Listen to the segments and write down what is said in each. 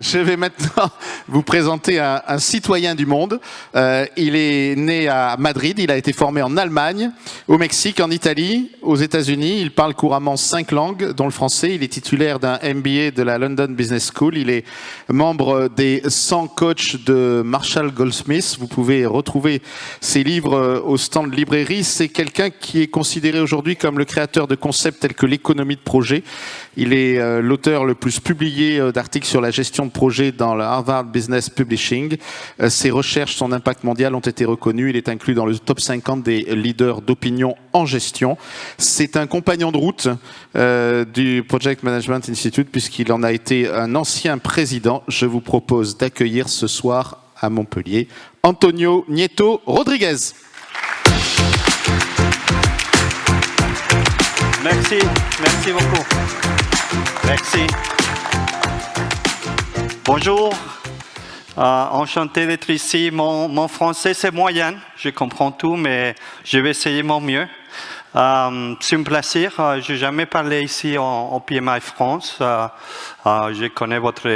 Je vais maintenant vous présenter un citoyen du monde. Il est né à Madrid, il a été formé en Allemagne, au Mexique, en Italie, aux États-Unis. Il parle couramment 5 langues, dont le français. Il est titulaire d'un MBA de la London Business School. Il est membre des 100 coachs de Marshall Goldsmith. Vous pouvez retrouver ses livres au stand de librairie. C'est quelqu'un qui est considéré aujourd'hui comme le créateur de concepts tels que l'économie de projet. Il est l'auteur le plus publié d'articles sur la gestion de projet dans le Harvard Business Publishing. Ses recherches, son impact mondial ont été reconnus. Il est inclus dans le top 50 des leaders d'opinion en gestion. C'est un compagnon de route du Project Management Institute puisqu'il en a été un ancien président. Je vous propose d'accueillir ce soir à Montpellier Antonio Nieto Rodriguez. Merci beaucoup. Merci. Bonjour, enchanté d'être ici. Mon français c'est moyen, je comprends tout, mais je vais essayer mon mieux. C'est un plaisir, je n'ai jamais parlé ici en PMI France. Je connais votre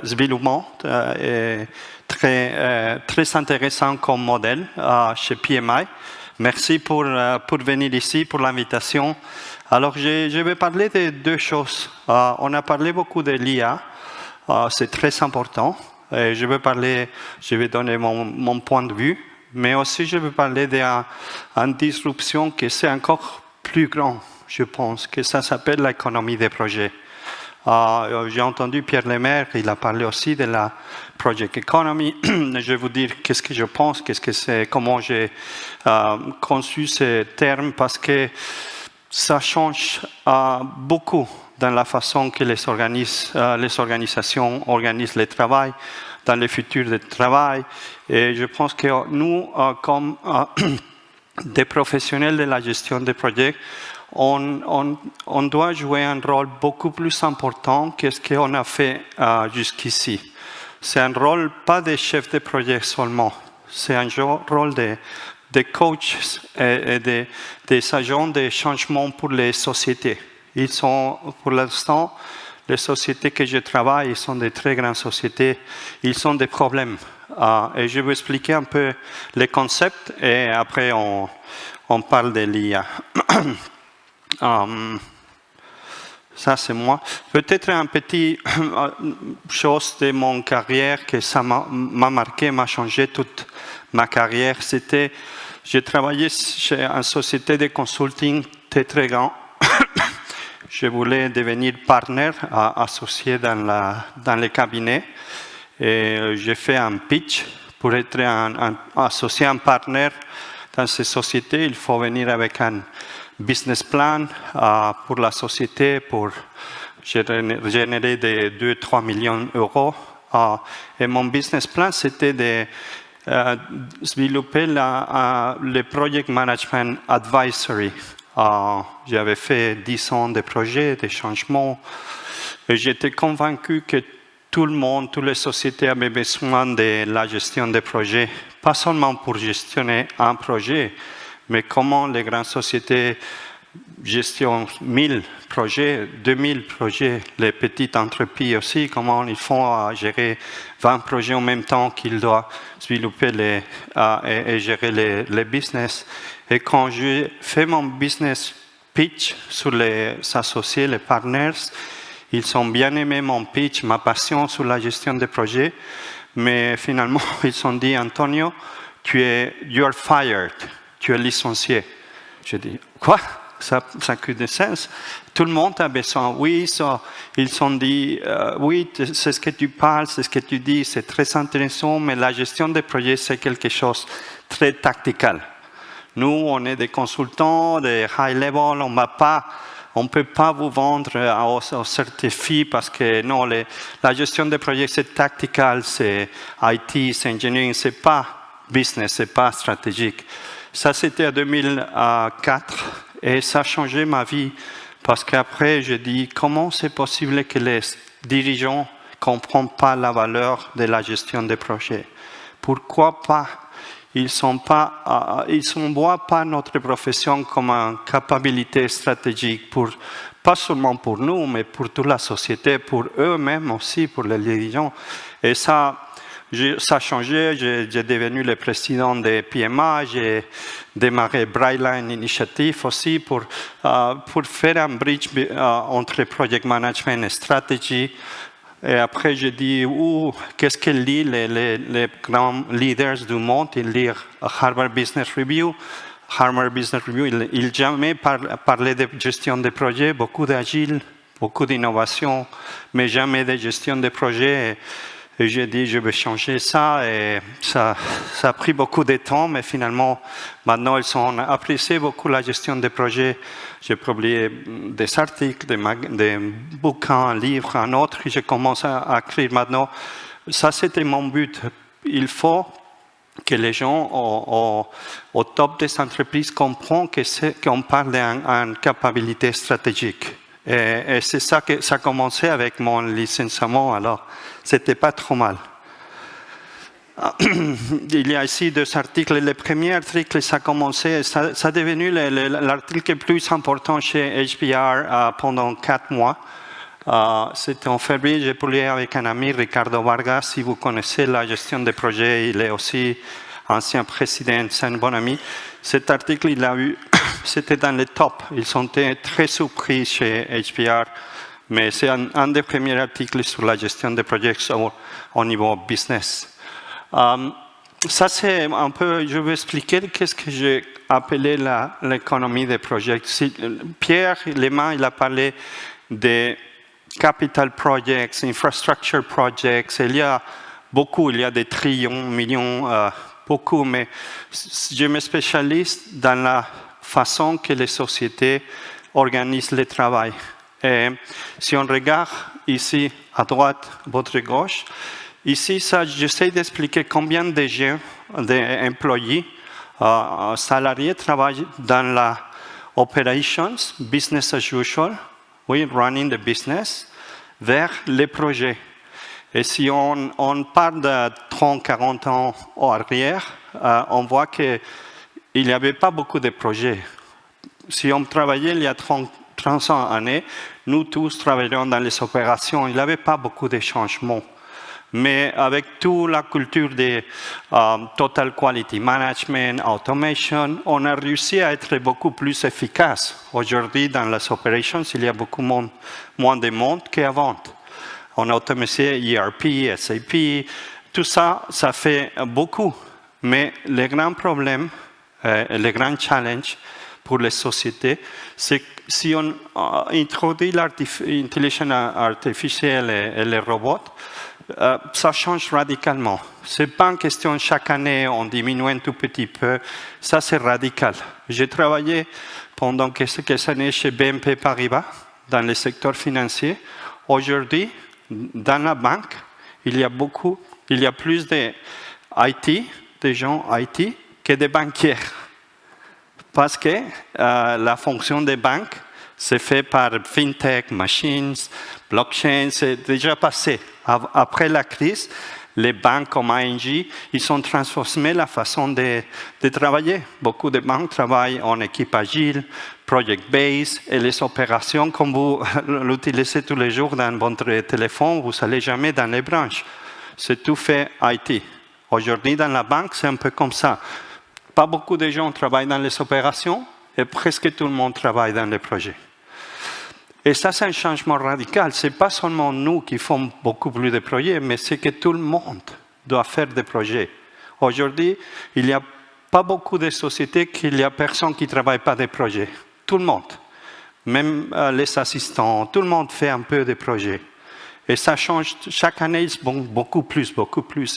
développement et très intéressant comme modèle chez PMI. Merci pour venir ici, pour l'invitation. Alors, je vais parler de deux choses. On a parlé beaucoup de l'IA. C'est très important. Et je vais donner mon point de vue. Mais aussi, je vais parler d'une disruption qui c'est encore plus grand, je pense, que ça s'appelle l'économie des projets. J'ai entendu Pierre Lemaire, il a parlé aussi de la Project Economy. Je vais vous dire qu'est-ce que je pense, comment j'ai conçu ces termes, parce que ça change beaucoup dans la façon que les organisations organisent le travail, dans le futur du travail. Et je pense que nous, comme des professionnels de la gestion des projets, on doit jouer un rôle beaucoup plus important que ce qu'on a fait jusqu'ici. C'est un rôle pas de chef de projet seulement, c'est un rôle de coachs et des agents de changement pour les sociétés. Ils sont, pour l'instant, les sociétés que je travaille, ils sont des très grandes sociétés, ils ont des problèmes. Et je vais expliquer un peu les concepts et après on parle de l'IA. Ça c'est moi. Peut-être un petit chose de mon carrière que ça m'a marqué, m'a changé toute ma carrière. C'était, j'ai travaillé chez une société de consulting très grand. Je voulais devenir partenaire associé dans le cabinet. Et j'ai fait un pitch pour être un associé, un partenaire dans ces sociétés. Il faut venir avec un business plan pour la société, pour générer des 2-3 millions d'euros. Et mon business plan, c'était de développer le Project Management Advisory. J'avais fait 10 ans de projets, de changements. Et j'étais convaincu que tout le monde, toutes les sociétés avaient besoin de la gestion des projets, pas seulement pour gestionner un projet, mais comment les grandes sociétés gestionnent 1000 projets, 2000 projets, les petites entreprises aussi, comment ils font gérer 20 projets en même temps qu'ils doivent développer et gérer les business. Et quand j'ai fait mon business pitch sur les associés, les partners, ils ont bien aimé mon pitch, ma passion sur la gestion des projets, mais finalement ils ont dit Antonio, you are fired. Tu es licencié. Je dis, quoi? Ça n'a que de sens. Tout le monde a besoin. Oui, ils ont dit, oui, c'est ce que tu parles, c'est ce que tu dis, c'est très intéressant, mais la gestion des projets, c'est quelque chose de très tactical. Nous, on est des consultants, des high level, on ne peut pas vous vendre au certificat parce que non, la gestion des projets, c'est tactical, c'est IT, c'est engineering, c'est pas business, c'est pas stratégique. Ça, c'était en 2004 et ça a changé ma vie parce qu'après, je dis comment c'est possible que les dirigeants ne comprennent pas la valeur de la gestion des projets. Pourquoi pas? ils ne voient pas notre profession comme une capacité stratégique, pas seulement pour nous, mais pour toute la société, pour eux-mêmes aussi, pour les dirigeants. Et ça a changé. J'ai devenu le président de PMA, j'ai démarré Brightline Initiative aussi pour faire un bridge entre project management et stratégie. Et après, j'ai dit, qu'est-ce que lisent les grands leaders du monde? Ils lisent Harvard Business Review. Harvard Business Review, ils jamais parlé de gestion de projets, beaucoup d'agile, beaucoup d'innovation, mais jamais de gestion de projets. Et j'ai dit, je vais changer ça. Et ça a pris beaucoup de temps, mais finalement, maintenant, ils ont apprécié beaucoup la gestion des projets. J'ai publié des articles, des bouquins, un livre, un autre, et je commence à écrire maintenant. Ça, c'était mon but. Il faut que les gens au top des entreprises comprennent qu'on parle d'une capacité stratégique. Et c'est ça que ça a commencé avec mon licenciement, alors c'était pas trop mal. Il y a ici 2 articles. Le premier article, ça a commencé, ça a devenu l'article le plus important chez HBR pendant 4 mois. C'était en février, j'ai publié avec un ami, Ricardo Vargas. Si vous connaissez la gestion des projets, il est aussi ancien président, c'est un bon ami. Cet article, il a eu, c'était dans le top. Ils sont très surpris chez HBR, mais c'est un des premiers articles sur la gestion des projets au niveau business. Ça, c'est un peu, je vais expliquer qu'est-ce que j'ai appelé l'économie des projets. Pierre Lemain, il a parlé des capital projects, infrastructure projects. Il y a beaucoup, il y a des trillions, millions, beaucoup, mais je me spécialise dans la façon que les sociétés organisent le travail. Et si on regarde ici à droite, votre gauche, ici, j'essaie d'expliquer combien de gens, d'employés, salariés travaillent dans la operations, business as usual, running the business, vers les projets. Et si on part de 30-40 ans en arrière, on voit qu'il n'y avait pas beaucoup de projets. Si on travaillait il y a 30 années, nous tous travaillions dans les opérations. Il n'y avait pas beaucoup de changements. Mais avec toute la culture de Total Quality Management, Automation, on a réussi à être beaucoup plus efficace. Aujourd'hui, dans les operations, il y a beaucoup moins de monde qu'avant. On a automatisé ERP, SAP, tout ça, ça fait beaucoup. Mais le grand problème, le grand challenge pour les sociétés, c'est que si on introduit l'intelligence artificielle et les robots, ça change radicalement. Ce n'est pas une question chaque année, on diminue un tout petit peu. Ça, c'est radical. J'ai travaillé pendant quelques années chez BNP Paribas, dans le secteur financier. Aujourd'hui, dans la banque, il y a plus de gens IT, que de banquiers. Parce que la fonction des banques, c'est fait par FinTech, machines, blockchain, c'est déjà passé. Après la crise, les banques comme ING, ils ont transformé la façon de travailler. Beaucoup de banques travaillent en équipe agile, project-based, et les opérations, comme vous l'utilisez tous les jours dans votre téléphone, vous n'allez jamais dans les branches. C'est tout fait IT. Aujourd'hui, dans la banque, c'est un peu comme ça. Pas beaucoup de gens travaillent dans les opérations, et presque tout le monde travaille dans les projets. Et ça, c'est un changement radical. Ce n'est pas seulement nous qui faisons beaucoup plus de projets, mais c'est que tout le monde doit faire des projets. Aujourd'hui, il n'y a pas beaucoup de sociétés qu'il n'y a personne qui ne travaille pas des projets. Tout le monde. Même les assistants, tout le monde fait un peu de projets. Et ça change chaque année, beaucoup plus.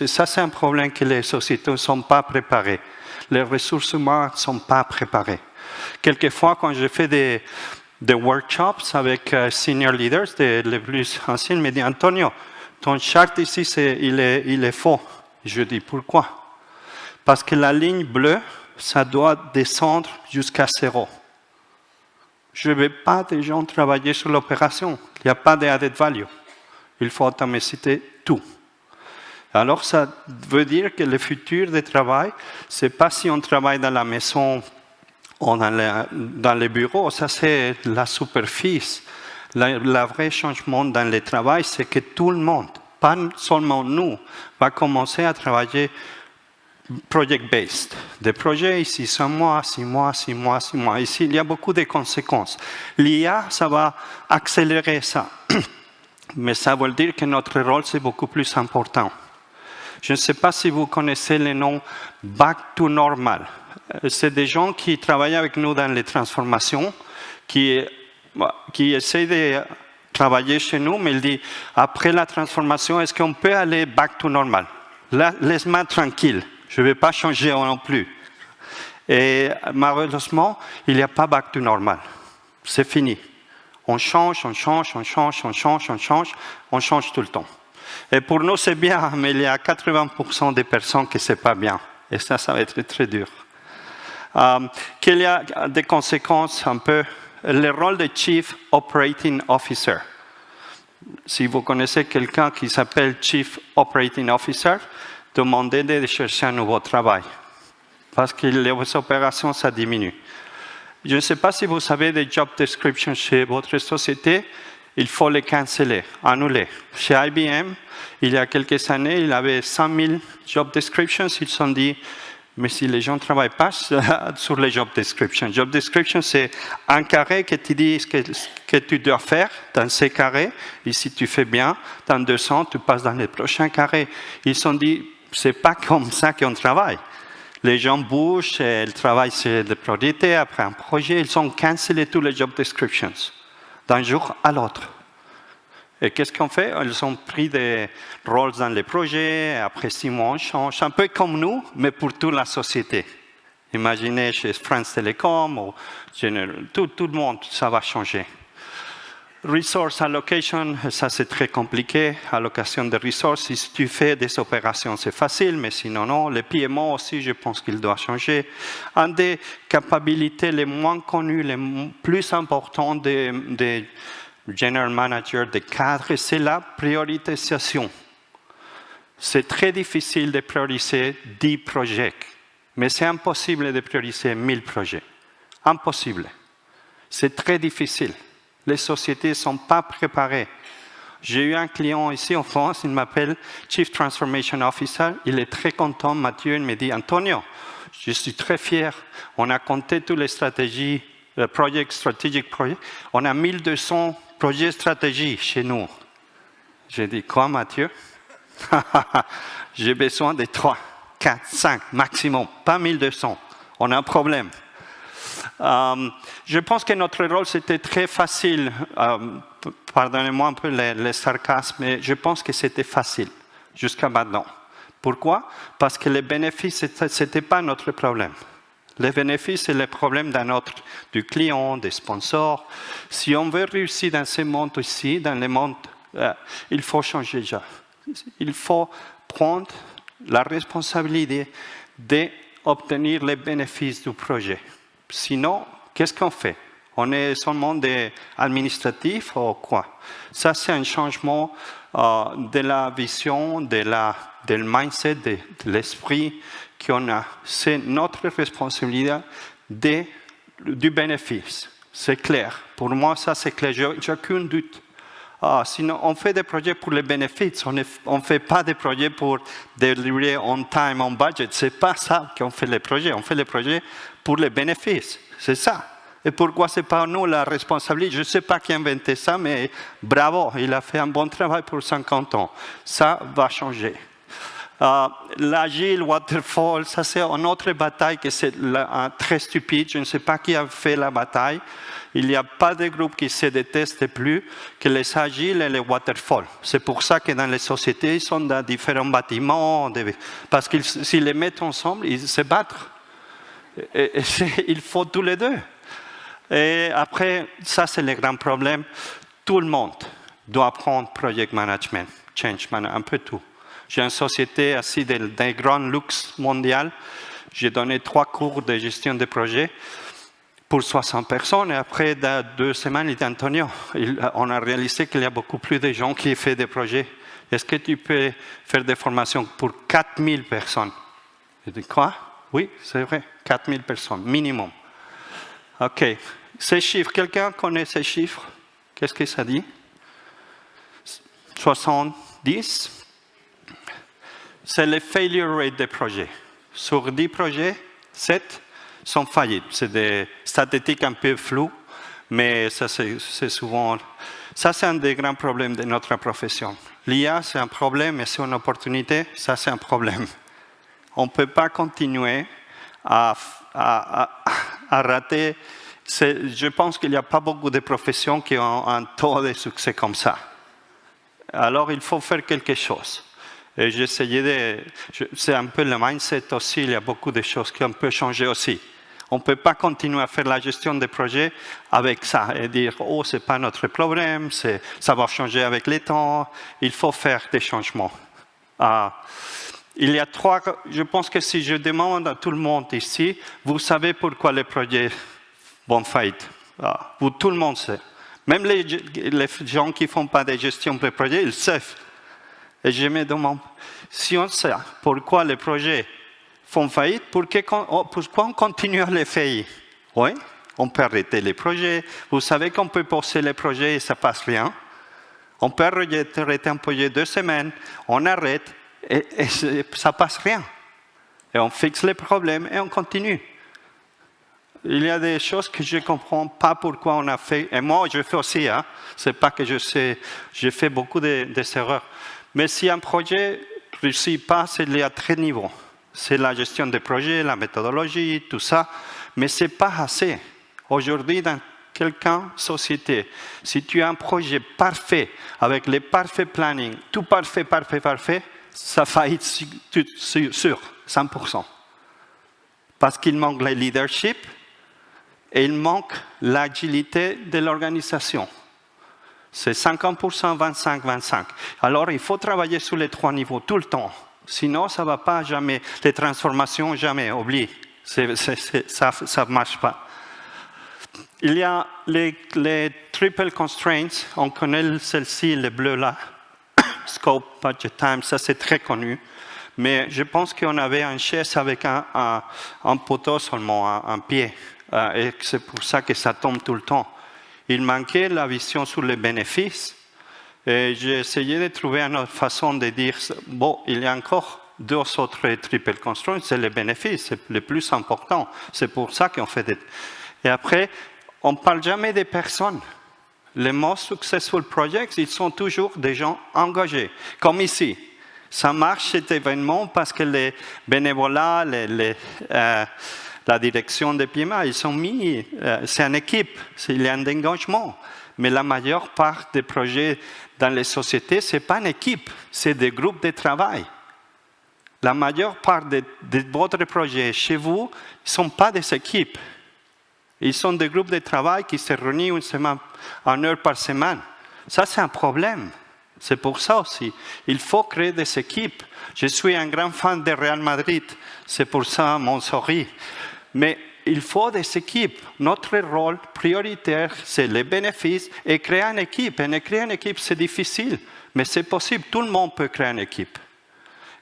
Et ça, c'est un problème que les sociétés ne sont pas préparées. Les ressources humaines ne sont pas préparées. Quelquefois, quand je fais des workshops avec senior leaders, les plus anciens, me disent « Antonio, ton chart ici, il est faux. » Je dis « Pourquoi ?» Parce que la ligne bleue, ça doit descendre jusqu'à 0. Je ne veux pas des gens travailler sur l'opération. Il n'y a pas de added value. Il faut automatiser tout. Alors, ça veut dire que le futur du travail, ce n'est pas si on travaille dans la maison ou dans les bureaux, ça c'est la superficie. Le vrai changement dans le travail, c'est que tout le monde, pas seulement nous, va commencer à travailler project-based. Des projets ici, 5 mois, 6 mois, 6 mois, 6 mois. Ici, il y a beaucoup de conséquences. L'IA, ça va accélérer ça. Mais ça veut dire que notre rôle, c'est beaucoup plus important. Je ne sais pas si vous connaissez le nom Back to Normal. C'est des gens qui travaillent avec nous dans les transformations, qui essaient de travailler chez nous, mais ils disent, après la transformation, est-ce qu'on peut aller back to normal? Là, laisse-moi tranquille, je ne vais pas changer non plus. Et malheureusement, il n'y a pas back to normal. C'est fini. On change, on change, on change, on change, on change, on change tout le temps. Et pour nous, c'est bien, mais il y a 80% des personnes qui ce n'est pas bien. Et ça va être très dur. Qu'il y a des conséquences un peu. Le rôle de Chief Operating Officer. Si vous connaissez quelqu'un qui s'appelle Chief Operating Officer, demandez de chercher un nouveau travail. Parce que les opérations, ça diminue. Je ne sais pas si vous savez des job descriptions chez votre société, il faut les canceller, annuler. Chez IBM, il y a quelques années, il y avait 100 000 job descriptions. Ils se sont dit, mais si les gens ne travaillent pas sur les job descriptions. Job description, c'est un carré que tu dis ce que tu dois faire dans ces carrés. Et si tu fais bien, dans 200, tu passes dans les prochains carrés. Ils se sont dit, c'est pas comme ça qu'on travaille. Les gens bougent, ils travaillent sur des projets, après un projet, ils ont cancellé tous les job descriptions, d'un jour à l'autre. Et qu'est-ce qu'on fait? Ils ont pris des rôles dans les projets, après 6 mois, on change, un peu comme nous, mais pour toute la société. Imaginez chez France Télécom, ou tout le monde, ça va changer. Resource allocation, ça c'est très compliqué. Allocation de ressources, si tu fais des opérations, c'est facile, mais sinon non. Les PMO aussi, je pense qu'il doit changer. Un des capacités les moins connues, les plus importantes des general managers, des cadres, c'est la priorisation. C'est très difficile de prioriser 10 projets, mais c'est impossible de prioriser 1000 projets. Impossible. C'est très difficile. Les sociétés ne sont pas préparées. J'ai eu un client ici en France, il m'appelle Chief Transformation Officer. Il est très content, Mathieu, il me dit, Antonio, je suis très fier. On a compté toutes les stratégies, strategic project. On a 1200 projets stratégiques chez nous. J'ai dit, quoi, Mathieu? J'ai besoin de 3, 4, 5 maximum, pas 1200. On a un problème. Je pense que notre rôle, c'était très facile. Pardonnez-moi un peu le sarcasme, mais je pense que c'était facile jusqu'à maintenant. Pourquoi? Parce que les bénéfices, ce n'était pas notre problème. Les bénéfices, c'est le problème du client, des sponsors. Si on veut réussir dans ce monde ici, dans le monde, il faut changer déjà. Il faut prendre la responsabilité d'obtenir les bénéfices du projet. Sinon, qu'est-ce qu'on fait? On est seulement des administratifs ou quoi? Ça, c'est un changement de la vision, du mindset, de l'esprit qu'on a. C'est notre responsabilité du bénéfice. C'est clair. Pour moi, ça, c'est clair. J'ai aucun doute. Sinon, on fait des projets pour les bénéfices. On ne fait pas des projets pour délivrer on time, on budget. Ce n'est pas ça qu'on fait les projets. On fait les projets pour les bénéfices. C'est ça. Et pourquoi ce n'est pas nous la responsabilité? Je ne sais pas qui a inventé ça, mais bravo, il a fait un bon travail pour 50 ans. Ça va changer. L'agile, waterfall, ça c'est une autre bataille que c'est très stupide. Je ne sais pas qui a fait la bataille. Il n'y a pas de groupe qui se déteste plus que les agiles et les waterfall. C'est pour ça que dans les sociétés, ils sont dans différents bâtiments. Parce que s'ils les mettent ensemble, ils se battent. Il faut tous les deux. Et après, ça c'est le grand problème. Tout le monde doit apprendre project management, change management, un peu tout. J'ai une société assise d'un grand luxe mondial. J'ai donné 3 cours de gestion de projet pour 60 personnes. Et après 2 semaines, il dit Antonio, on a réalisé qu'il y a beaucoup plus de gens qui font des projets. Est-ce que tu peux faire des formations pour 4000 personnes? Je dis quoi? Oui, c'est vrai, 4000 personnes, minimum. OK. Ces chiffres, quelqu'un connaît ces chiffres? Qu'est-ce que ça dit? 70. C'est le failure rate des projets. Sur 10 projets, 7 sont faillites. C'est des statistiques un peu floues, mais ça, c'est souvent... Ça, c'est un des grands problèmes de notre profession. L'IA, c'est un problème, et c'est une opportunité, ça, c'est un problème. On ne peut pas continuer à rater. Je pense qu'il n'y a pas beaucoup de professions qui ont un taux de succès comme ça. Alors, il faut faire quelque chose. Et c'est un peu le mindset aussi, il y a beaucoup de choses qu'on peut changer aussi. On ne peut pas continuer à faire la gestion des projets avec ça et dire « Oh, ce n'est pas notre problème, ça va changer avec le temps, il faut faire des changements. » Il y a je pense que si je demande à tout le monde ici, vous savez pourquoi les projets vont faillite. Tout le monde sait. Même les gens qui ne font pas de gestion de projet, ils savent. Et je me demande, si on sait pourquoi les projets font faillite, pourquoi on continue à les faire? Oui, on peut arrêter les projets. Vous savez qu'on peut pousser les projets et ça ne passe rien. On peut arrêter un projet 2 semaines, on arrête et ça ne passe rien. Et on fixe les problèmes et on continue. Il y a des choses que je ne comprends pas pourquoi on a fait. Et moi, je fais aussi. Ce n'est pas que je sais. J'ai fait beaucoup d'erreurs. Mais si un projet ne réussit pas, c'est lié à 3 niveaux. C'est la gestion des projets, la méthodologie, tout ça. Mais ce n'est pas assez. Aujourd'hui, dans quelqu'une société, si tu as un projet parfait, avec les parfaits planning, tout parfait, ça faillit sur 100%. Parce qu'il manque le leadership et il manque l'agilité de l'organisation. C'est 50%, 25-25. Alors, il faut travailler sur les 3 niveaux tout le temps. Sinon, ça ne va pas jamais. Les transformations, jamais. Oublie. Ça ne marche pas. Il y a les triple constraints. On connaît celle-ci, le bleu là. Scope, budget, time. Ça, c'est très connu. Mais je pense qu'on avait une chaise avec un poteau seulement, un pied. Et c'est pour ça que ça tombe tout le temps. Il manquait la vision sur les bénéfices. Et j'ai essayé de trouver une autre façon de dire, bon, il y a encore 2 autres triple constraints, c'est les bénéfices, c'est le plus important. C'est pour ça qu'on fait des... Et après, on ne parle jamais des personnes. Les most successful projects, ils sont toujours des gens engagés. Comme ici. Ça marche cet événement parce que les bénévolats, la direction des PMA, ils sont mis, c'est une équipe, il y a un engagement. Mais la majeure part des projets dans les sociétés, ce n'est pas une équipe, c'est des groupes de travail. La majeure part de votre projet chez vous ne sont pas des équipes. Ils sont des groupes de travail qui se réunissent une heure par semaine. Ça, c'est un problème. C'est pour ça aussi. Il faut créer des équipes. Je suis un grand fan de Real Madrid. C'est pour ça mon sourire. Mais il faut des équipes. Notre rôle prioritaire, c'est les bénéfices et créer une équipe. Et créer une équipe, c'est difficile, mais c'est possible. Tout le monde peut créer une équipe.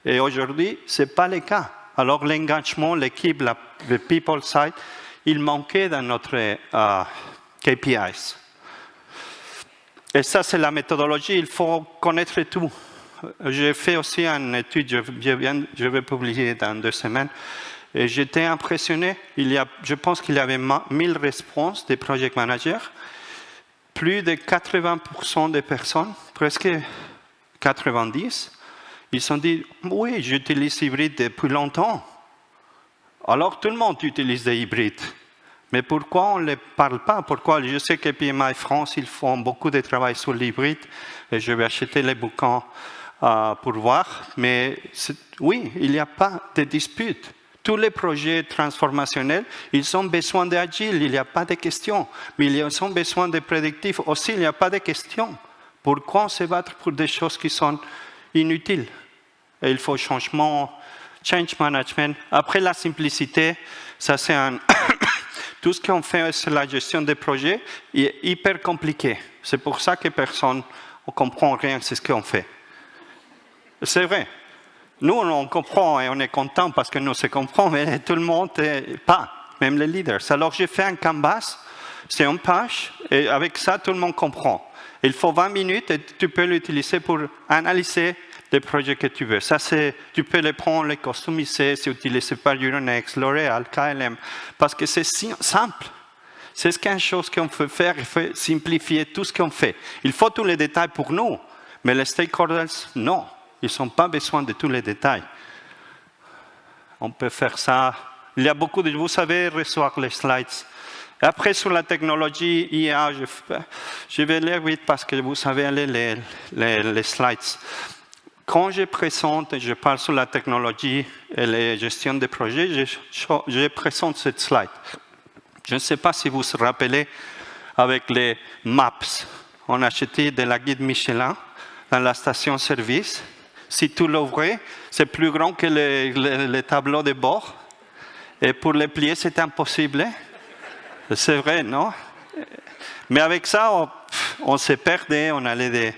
Et aujourd'hui, ce n'est pas le cas. Alors l'engagement, l'équipe, le people side, il manquait dans notre KPIs. Et ça, c'est la méthodologie. Il faut connaître tout. J'ai fait aussi une étude, je vais publier dans 2 semaines. Et j'étais impressionné. Je pense qu'il y avait 1000 réponses des project managers. Plus de 80% des personnes, presque 90%, ils se sont dit « Oui, j'utilise hybride depuis longtemps. » Alors tout le monde utilise des hybrides. Mais pourquoi on ne les parle pas? Pourquoi? Je sais que PMI France, ils font beaucoup de travail sur l'hybride. Et je vais acheter les bouquins pour voir. Mais oui, il n'y a pas de dispute. Tous les projets transformationnels, ils ont besoin d'agile, il n'y a pas de questions. Mais ils ont besoin de prédictifs aussi, il n'y a pas de questions. Pourquoi on se battre pour des choses qui sont inutiles? Et il faut changement, change management. Après la simplicité, ça c'est un... Tout ce qu'on fait sur la gestion des projets est hyper compliqué. C'est pour ça que personne ne comprend rien de ce qu'on fait. C'est vrai. Nous, on comprend et on est content parce que nous se comprenons, mais tout le monde n'est pas, même les leaders. Alors, j'ai fait un canvas, c'est une page, et avec ça, tout le monde comprend. Il faut 20 minutes et tu peux l'utiliser pour analyser les projets que tu veux. Ça, tu peux les prendre, les customiser, c'est utilisé par Euronext, L'Oréal, KLM, parce que c'est simple. C'est quelque chose qu'on peut faire, il faut simplifier tout ce qu'on fait. Il faut tous les détails pour nous, mais les stakeholders, non. Ils n'ont pas besoin de tous les détails. On peut faire ça. Il y a beaucoup de... Vous savez recevoir les slides. Et après, sur la technologie IA, je vais lire vite parce que vous savez les slides. Quand je présente et je parle sur la technologie et la gestion des projets, je présente cette slide. Je ne sais pas si vous vous rappelez, avec les maps, on a acheté de la guide Michelin dans la station-service. Si tu l'ouvrais, c'est plus grand que les tableaux de bord. Et pour les plier, c'est impossible. C'est vrai, non? Mais avec ça, on s'est perdu. On allait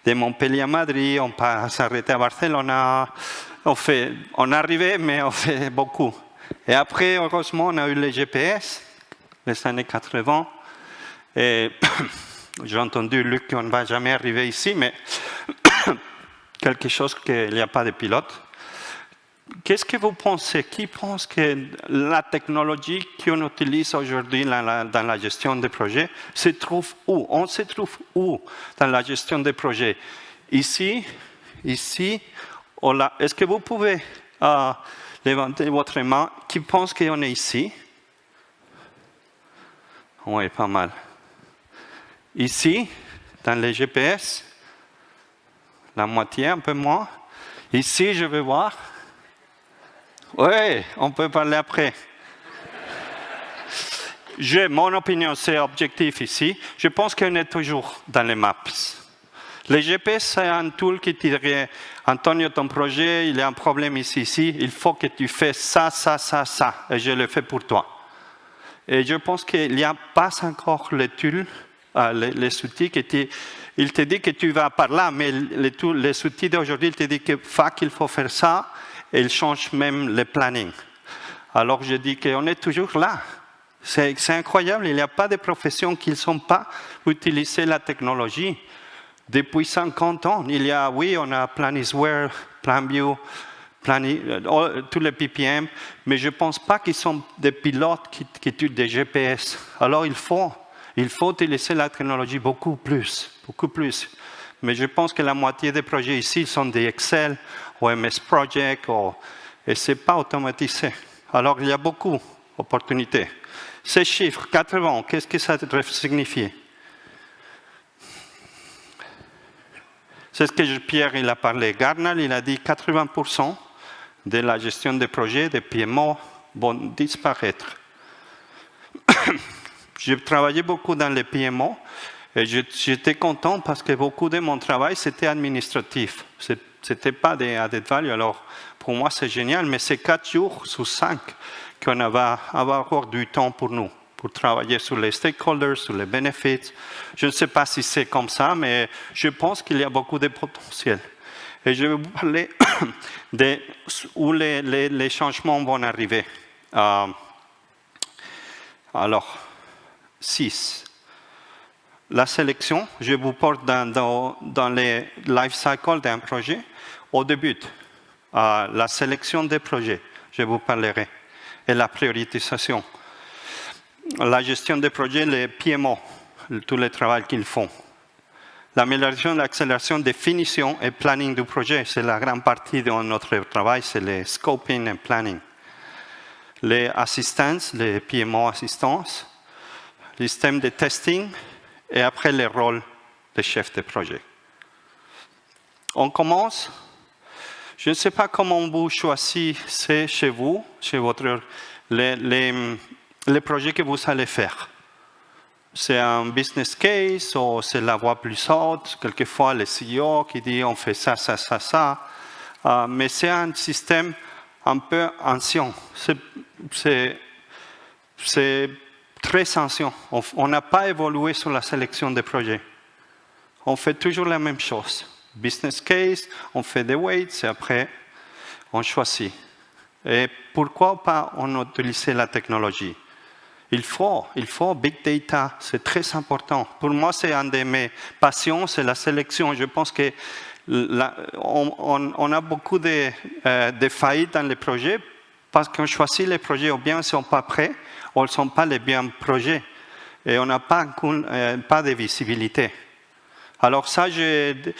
de Montpellier à Madrid, on s'arrêtait à Barcelone. On arrivait, mais on fait beaucoup. Et après, heureusement, on a eu les GPS, les années 80. Et j'ai entendu, Luc, qu'on ne va jamais arriver ici, mais quelque chose qu'il n'y a pas de pilote. Qu'est-ce que vous pensez? Qui pense que la technologie qu'on utilise aujourd'hui dans la gestion des projets se trouve où? On se trouve où dans la gestion des projets? Ici, ou là? Est-ce que vous pouvez levanter votre main? Qui pense qu'on est ici? Oui, pas mal. Ici, dans les GPS, la moitié, un peu moins. Ici, je vais voir. Oui, on peut parler après. Mon opinion, c'est objectif ici. Je pense qu'on est toujours dans les maps. Les GPS, c'est un tool qui te dirait, Antonio, ton projet, il y a un problème ici. Il faut que tu fasses ça. Et je le fais pour toi. Et je pense qu'il n'y a pas encore les tools, les outils il te dit que tu vas par là, mais les outils d'aujourd'hui, il te dit qu'il faut faire ça, et il change même le planning. Alors je dis qu'on est toujours là. C'est incroyable, il n'y a pas de professions qui ne sont pas utilisées la technologie. Depuis 50 ans, on a Planisware, PlanView, tous les PPM, mais je ne pense pas qu'ils sont des pilotes qui utilisent des GPS. Alors il faut utiliser la technologie beaucoup plus. Mais je pense que la moitié des projets ici sont des Excel ou MS Project, et ce n'est pas automatisé. Alors il y a beaucoup d'opportunités. Ces chiffres, 80, qu'est-ce que ça signifie? C'est ce que Pierre il a parlé. Gartner, il a dit 80% de la gestion des projets, des PMO, vont disparaître. J'ai travaillé beaucoup dans les PMO et j'étais content parce que beaucoup de mon travail, c'était administratif. Ce n'était pas des added value. Alors, pour moi, c'est génial, mais c'est 4 jours sur 5 qu'on va avoir du temps pour nous, pour travailler sur les stakeholders, sur les benefits. Je ne sais pas si c'est comme ça, mais je pense qu'il y a beaucoup de potentiel. Et je vais vous parler où les changements vont arriver. Alors, 6. La sélection, je vous porte dans les life cycle d'un projet. Au début, la sélection des projets, je vous parlerai, et la prioritisation. La gestion des projets, les PMO, tout le travail qu'ils font. L'amélioration de l'accélération, définition et planning du projet, c'est la grande partie de notre travail, c'est le scoping et planning. Les assistances, les PMO assistances, les systèmes de testing et après les rôles de chef de projet. On commence. Je ne sais pas comment vous choisissez chez vous, les projets que vous allez faire. C'est un business case ou c'est la voie plus haute. Quelquefois, le CEO qui dit on fait ça. Mais c'est un système un peu ancien. C'est très ancien. On n'a pas évolué sur la sélection des projets. On fait toujours la même chose. business case, on fait des weights et après, on choisit. Et pourquoi pas on utiliser la technologie? Il faut big data, c'est très important. Pour moi, c'est une de mes passions, c'est la sélection. Je pense que on a beaucoup de faillites dans les projets parce qu'on choisit les projets ou bien ils ne sont pas prêts ou ils ne sont pas les bons projets et on n'a pas de visibilité. Alors ça, j'ai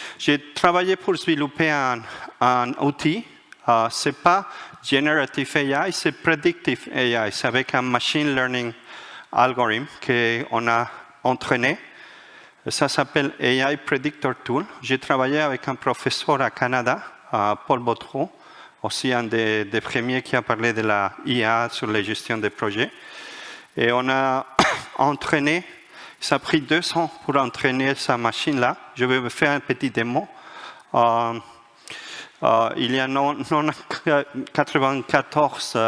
travaillé pour développer un outil. Ce n'est pas Generative AI, c'est Predictive AI. C'est avec un Machine Learning algorithme qu'on a entraîné. Ça s'appelle AI Predictor Tool. J'ai travaillé avec un professeur à Canada, Paul Bautreau, aussi un des premiers qui a parlé de la IA sur la gestion des projets. Et on a entraîné, ça a pris 2 ans pour entraîner sa machine-là. Je vais vous faire un petit démo. Il y a 94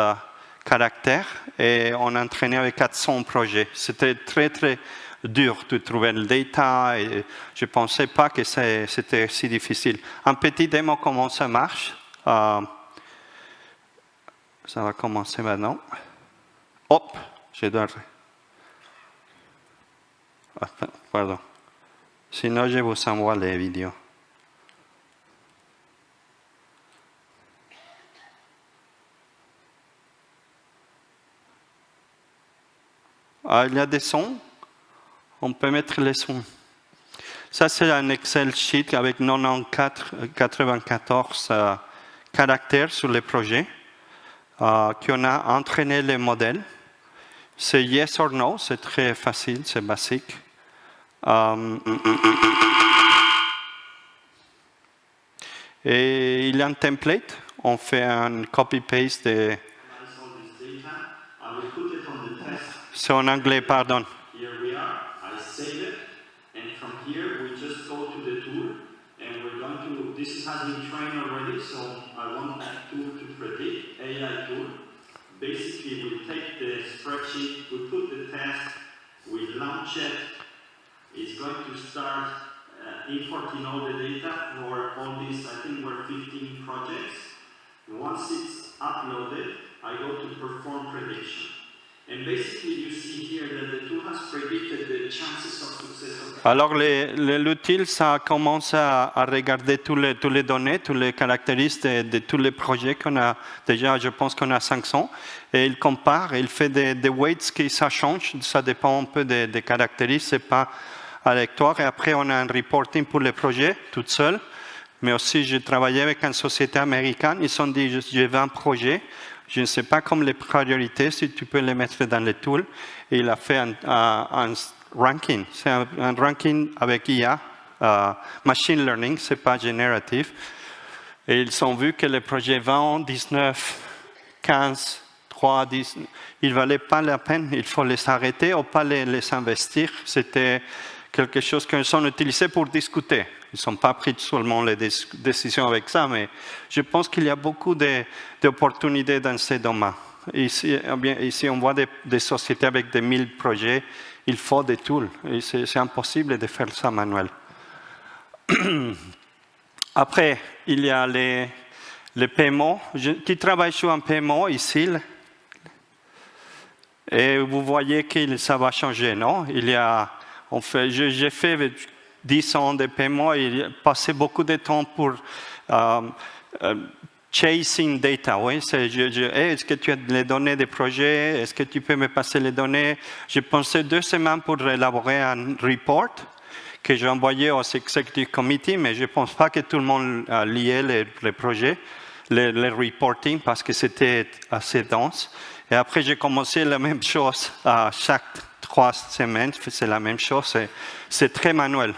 caractères et on a entraîné avec 400 projets. C'était très, très dur de trouver le data et je ne pensais pas que c'était si difficile. Un petit démo comment ça marche. Ça va commencer maintenant. Hop, je dois... Pardon. Sinon, je vous envoie les vidéos. Il y a des sons. On peut mettre les sons. Ça, c'est un Excel sheet avec 94 caractères sur les projets qu'on a entraîné les modèles. C'est yes or no, c'est très facile, c'est basique. Et il y a un template. On fait un copy-paste de... C'est en anglais, pardon. Here we are, I save it, and from here we just go to the tool, and we're going to, this has been trained already, so I want that tool to predict, AI tool. Basically, we take the spreadsheet, we put the test, we launch it, it's going to start importing all the data for all these, I think we're 15 projects. Once it's uploaded, I go to perform prediction. And basically, you see here that the tool has predicted the chances of success of... Alors, l'outil, ça commence à regarder tous les données, toutes les caractéristiques de tous les projets qu'on a. Déjà, je pense qu'on a 500. Et il compare, il fait des weights qui ça change. Ça dépend un peu des caractéristiques. Ce n'est pas aléatoire. Et après, on a un reporting pour les projets, tout seul. Mais aussi, j'ai travaillé avec une société américaine. Ils ont dit, j'ai 20 projets. Je ne sais pas comme les priorités, si tu peux les mettre dans les tools. Et il a fait un ranking. C'est un ranking avec IA, machine learning, ce n'est pas génératif. Et ils ont vu que les projets 20, 19, 15, 3, 10, ils ne valaient pas la peine. Il faut les arrêter ou pas les investir. C'était quelque chose qu'ils ont utilisé pour discuter. Ils ne sont pas pris seulement les décisions avec ça, mais je pense qu'il y a beaucoup d'opportunités dans ces domaines. Ici, on voit des sociétés avec des 1000 projets. Il faut des tools. C'est impossible de faire ça manuel. Après, il y a les PMO. Qui travaille sur un PMO ici. Et vous voyez que ça va changer, non? J'ai fait 10 ans de PMO et j'ai passé beaucoup de temps pour chasing data. Oui, est-ce que tu as les données des projets? Est-ce que tu peux me passer les données? J'ai pensé 2 semaines pour élaborer un report que j'ai envoyé au Executive Committee, mais je ne pense pas que tout le monde a lié les projets, les reporting, parce que c'était assez dense. Et après, j'ai commencé la même chose chaque 3 semaines, c'est la même chose. C'est très manuel,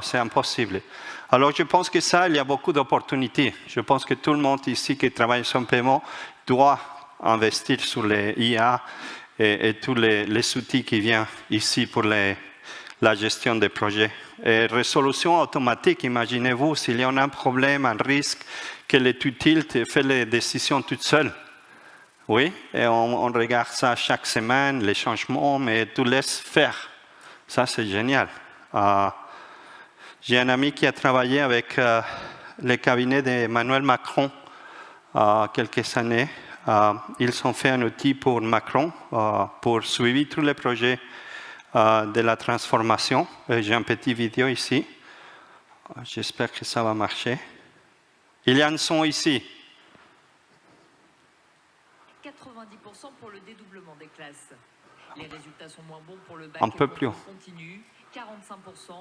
c'est impossible. Alors, je pense que ça, il y a beaucoup d'opportunités. Je pense que tout le monde ici qui travaille sur le paiement doit investir sur les IA et tous les outils qui viennent ici pour la gestion des projets. Et résolution automatique, imaginez-vous, s'il y a un problème, un risque, qu'elle est utile, tu fais les décisions toute seule. Oui, et on regarde ça chaque semaine, les changements, mais tu laisses faire. Ça, c'est génial. J'ai un ami qui a travaillé avec le cabinet d'Emmanuel Macron quelques années. Ils ont fait un outil pour Macron pour suivre tous les projets de la transformation. J'ai un petit vidéo ici. J'espère que ça va marcher. Il y a un son ici. 90% pour le dédoublement des classes. Les résultats sont moins bons pour le bac Un peu plus haut. continu, 45%,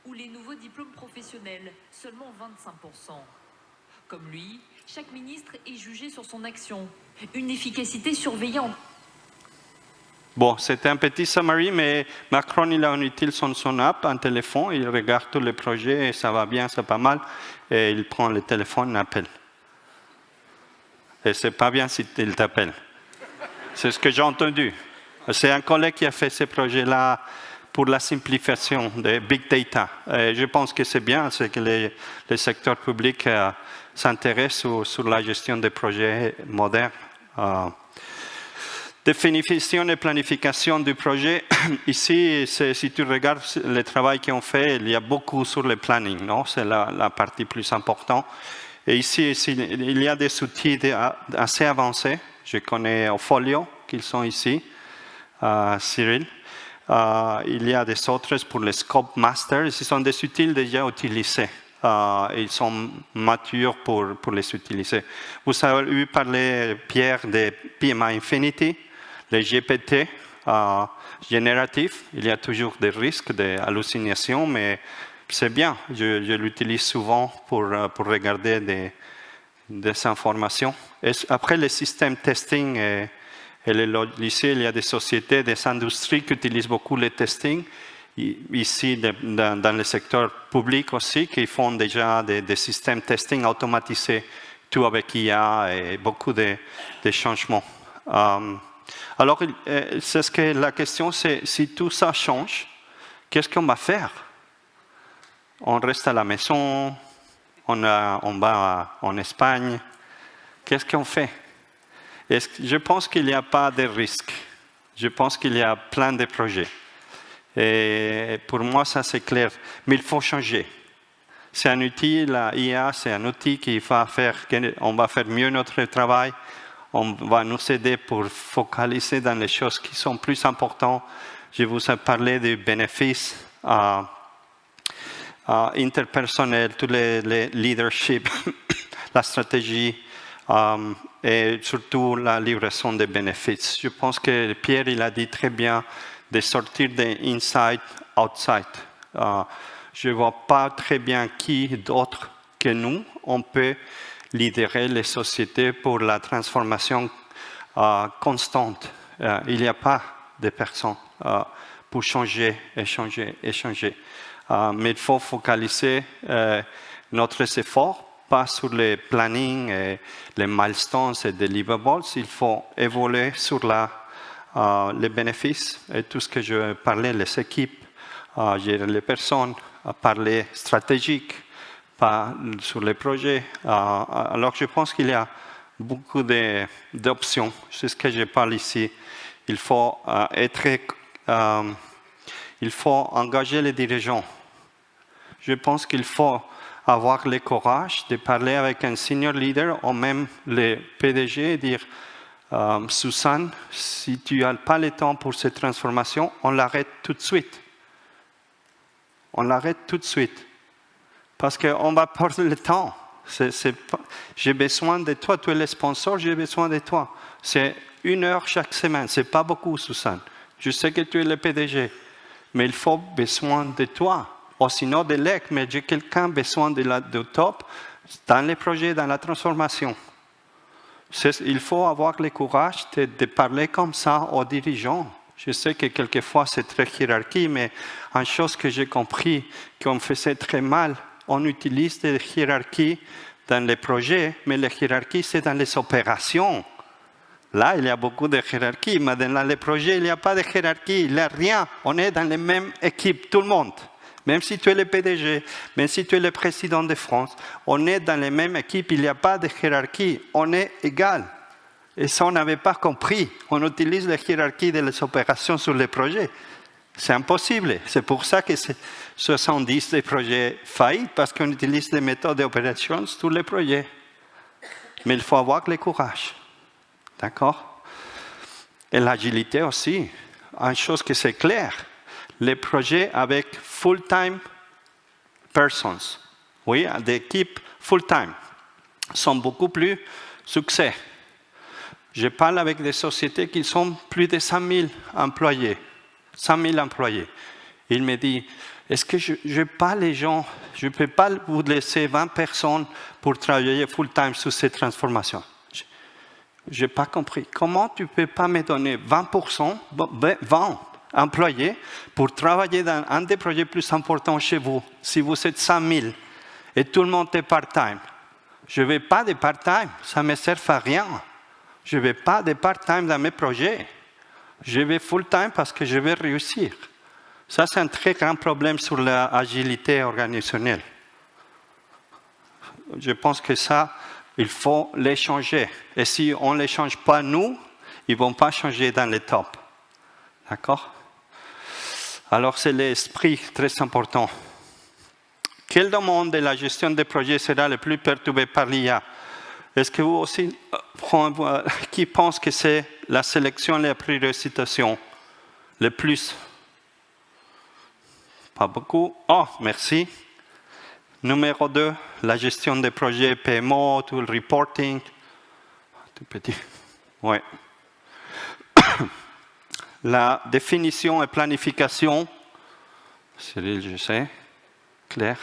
ou les nouveaux diplômes professionnels, seulement 25%. Comme lui, chaque ministre est jugé sur son action. Une efficacité surveillée en... Bon, c'était un petit summary, mais Macron, il a utilisé son app, un téléphone, il regarde tous les projets, et ça va bien, c'est pas mal, et il prend le téléphone et appelle. Et c'est pas bien s'il t'appelle. C'est ce que j'ai entendu. C'est un collègue qui a fait ce projet-là pour la simplification des big data. Et je pense que c'est bien, c'est que le secteur public s'intéresse sur la gestion des projets modernes. Définition et planification du projet. Ici, si tu regardes le travail qu'on fait, il y a beaucoup sur le planning, non? C'est la partie plus importante. Et ici, il y a des outils assez avancés. Je connais Folio, qui sont ici, Cyril. Il y a des autres pour les Scope Master. Ce sont des outils déjà utilisés. Ils sont matures pour les utiliser. Vous avez eu parler, Pierre, de PMA Infinity, les GPT génératifs. Il y a toujours des risques d'hallucination, mais c'est bien. Je l'utilise souvent pour regarder des informations. Et après, le système testing et les logiciels, il y a des sociétés, des industries qui utilisent beaucoup le testing. Ici, dans le secteur public aussi, qui font déjà des systèmes testing automatisés, tout avec IA et beaucoup de changements. Alors, la question, c'est si tout ça change, qu'est-ce qu'on va faire? On reste à la maison, on va en Espagne. Qu'est-ce qu'on fait? Je pense qu'il n'y a pas de risque. Je pense qu'il y a plein de projets. Et pour moi, ça c'est clair. Mais il faut changer. C'est un outil, la IA, c'est un outil qui va faire, on va faire mieux notre travail. On va nous aider pour focaliser dans les choses qui sont plus importantes. Je vous ai parlé des bénéfices interpersonnels, tous les leadership, la stratégie et surtout la livraison des bénéfices. Je pense que Pierre, il a dit très bien de sortir de inside, outside. Je ne vois pas très bien qui d'autre que nous, on peut lidérer les sociétés pour la transformation constante. Il n'y a pas de personnes pour changer, échanger. Mais il faut focaliser notre effort, pas sur les plannings, et les milestones et les deliverables. Il faut évoluer sur les bénéfices et tout ce que je parlais, les équipes, gérer les personnes, parler stratégique, pas sur les projets. Alors je pense qu'il y a beaucoup d'options. C'est ce que je parle ici. Il faut il faut engager les dirigeants. Je pense qu'il faut avoir le courage de parler avec un senior leader ou même le PDG et dire Suzanne, si tu n'as pas le temps pour cette transformation, on l'arrête tout de suite. On l'arrête tout de suite. Parce qu'on va perdre le temps. J'ai besoin de toi, tu es le sponsor, j'ai besoin de toi. C'est 1 heure chaque semaine, ce n'est pas beaucoup, Suzanne. Je sais que tu es le PDG, mais il faut besoin de toi. Ou sinon de l'EC, mais j'ai quelqu'un besoin de top dans les projets, dans la transformation. Il faut avoir le courage de parler comme ça aux dirigeants. Je sais que quelquefois c'est très hiérarchique, mais une chose que j'ai compris, qu'on faisait très mal, on utilise des hiérarchies dans les projets, mais la hiérarchie c'est dans les opérations. Là, il y a beaucoup de hiérarchie, mais dans les projets, il n'y a pas de hiérarchie, il n'y a rien. On est dans les mêmes équipes, tout le monde. Même si tu es le PDG, même si tu es le président de France, on est dans les mêmes équipes, il n'y a pas de hiérarchie, on est égal. Et ça, on n'avait pas compris. On utilise la hiérarchie des opérations sur les projets. C'est impossible. C'est pour ça que c'est 70 des projets faillis, parce qu'on utilise les méthodes d'opération sur tous les projets. Mais il faut avoir le courage. D'accord? Et l'agilité aussi. Une chose que c'est clair, les projets avec full-time persons, oui, des équipes full-time, sont beaucoup plus succès. Je parle avec des sociétés qui sont plus de 100 000 employés. 100 000 employés. Il me dit, est-ce que je n'ai pas les gens, je ne peux pas vous laisser 20 personnes pour travailler full-time sur ces transformations? Je n'ai pas compris. Comment tu ne peux pas me donner 20% employés pour travailler dans un des projets plus importants chez vous, si vous êtes 100 000 et tout le monde est part-time? Je ne veux pas de part-time, ça ne me sert à rien. Je ne veux pas de part-time dans mes projets. Je veux full-time parce que je veux réussir. Ça, c'est un très grand problème sur l'agilité organisationnelle. Je pense que ça, il faut les changer. Et si on ne les change pas, nous, ils ne vont pas changer dans les tops. D'accord? Alors, c'est l'esprit très important. Quel domaine de la gestion des projets sera le plus perturbé par l'IA? Est-ce que vous aussi, qui pense que c'est la sélection et la priorisation le plus? Pas beaucoup. Oh, merci. Numéro 2, la gestion des projets PMO, tout le reporting. Tout petit. Oui. La définition et planification. Cyril, je sais. Claire.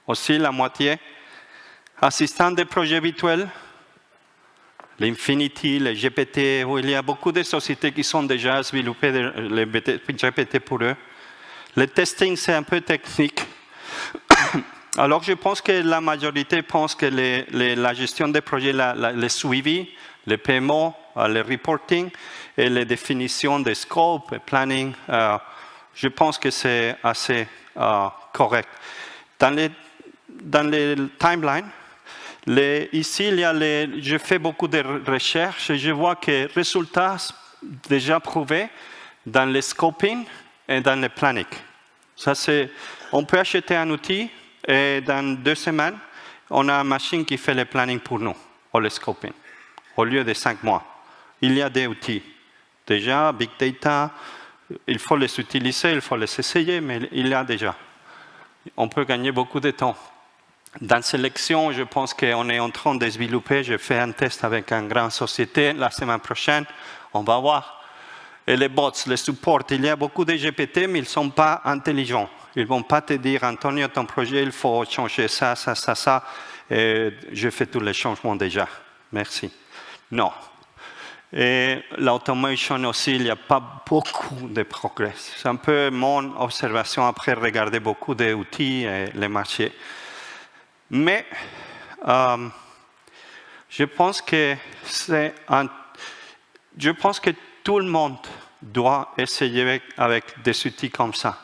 Aussi la moitié. Assistant des projets virtuels. L'Infinity, les GPT, où il y a beaucoup de sociétés qui sont déjà développées les GPT pour eux. Le testing, c'est un peu technique. Alors, je pense que la majorité pense que la gestion des projets, le suivi, le PMO, le reporting et les définitions des scopes, le planning, je pense que c'est assez correct. Dans les timelines, ici, je fais beaucoup de recherches et je vois que les résultats déjà prouvés dans le scoping et dans le planning. Ça, on peut acheter un outil et dans 2 semaines, on a une machine qui fait le planning pour nous, ou le scoping, au lieu de 5 mois. Il y a des outils. Déjà, Big Data, il faut les utiliser, il faut les essayer, mais il y a déjà. On peut gagner beaucoup de temps. Dans sélection, je pense qu'on est en train de développer. Je fais un test avec une grande société la semaine prochaine. On va voir. Et les bots, les supports, il y a beaucoup de GPT, mais ils ne sont pas intelligents. Ils ne vont pas te dire, Antonio, ton projet, il faut changer ça, ça, ça, ça. Et je fais tous les changements déjà. Merci. Non. Et l'automation aussi, il n'y a pas beaucoup de progrès. C'est un peu mon observation après regarder beaucoup d'outils et les marchés. Mais je pense que tout le monde doit essayer avec des outils comme ça.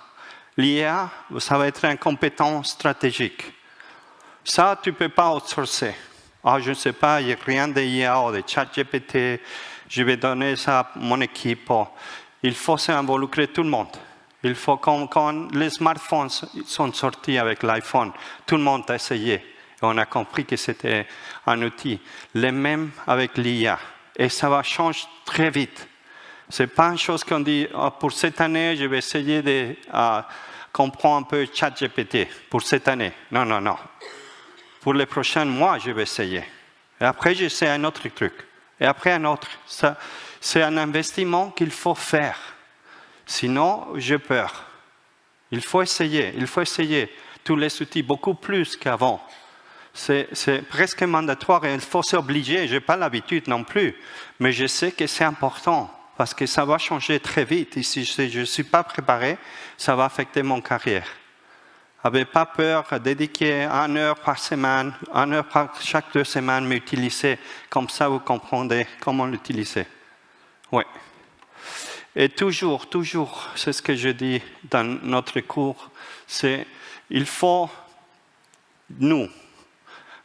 L'IA, ça va être une compétence stratégique. Ça, tu ne peux pas outsourcer. Je ne sais pas, il n'y a rien d'IA ou de ChatGPT, je vais donner ça à mon équipe. Il faut s'involucrer tout le monde. Il faut quand les smartphones sont sortis avec l'iPhone, tout le monde a essayé. Et on a compris que c'était un outil. Les mêmes avec l'IA. Et ça va changer très vite. Ce n'est pas une chose qu'on dit, pour cette année, je vais essayer de comprendre un peu ChatGPT. Pour cette année. Non, non, non. Pour les prochains mois, je vais essayer. Et après, j'essaie un autre truc. Et après, un autre. C'est un investissement qu'il faut faire. Sinon, j'ai peur. Il faut essayer. Il faut essayer tous les outils beaucoup plus qu'avant. C'est presque mandatoire et il faut s'obliger. Je n'ai pas l'habitude non plus. Mais je sais que c'est important parce que ça va changer très vite. Et si je ne suis pas préparé, ça va affecter mon carrière. N'avez pas peur de dédier 1 heure par semaine, 1 heure par chaque 2 semaines, mais utilisez. Comme ça, vous comprendrez comment l'utiliser. Oui. Et toujours, c'est ce que je dis dans notre cours, c'est il faut, nous,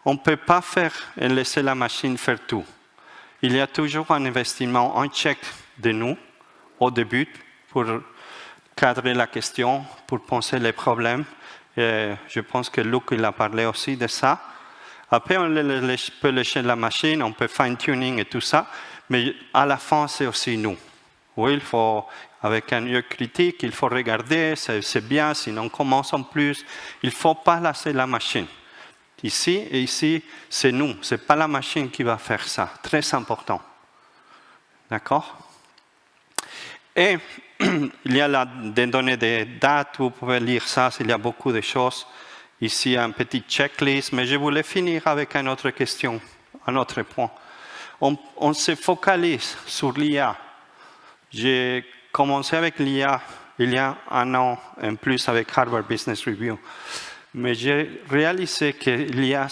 on ne peut pas faire et laisser la machine faire tout. Il y a toujours un investissement, un check de nous au début pour cadrer la question, pour penser les problèmes. Et je pense que Luc il a parlé aussi de ça. Après, on peut lécher la machine, on peut fine-tuning et tout ça, mais à la fin, c'est aussi nous. Oui, il faut, avec un œil critique, il faut regarder, c'est bien, sinon on commence en plus. Il ne faut pas lasser la machine. Ici et ici, c'est nous, ce n'est pas la machine qui va faire ça. Très important. D'accord? Et il y a des données de dates, vous pouvez lire ça, il y a beaucoup de choses. Ici, un petit checklist, mais je voulais finir avec une autre question, un autre point. On se focalise sur l'IA. J'ai commencé avec l'IA il y a 1 an, en plus avec Harvard Business Review. Mais j'ai réalisé que l'IA,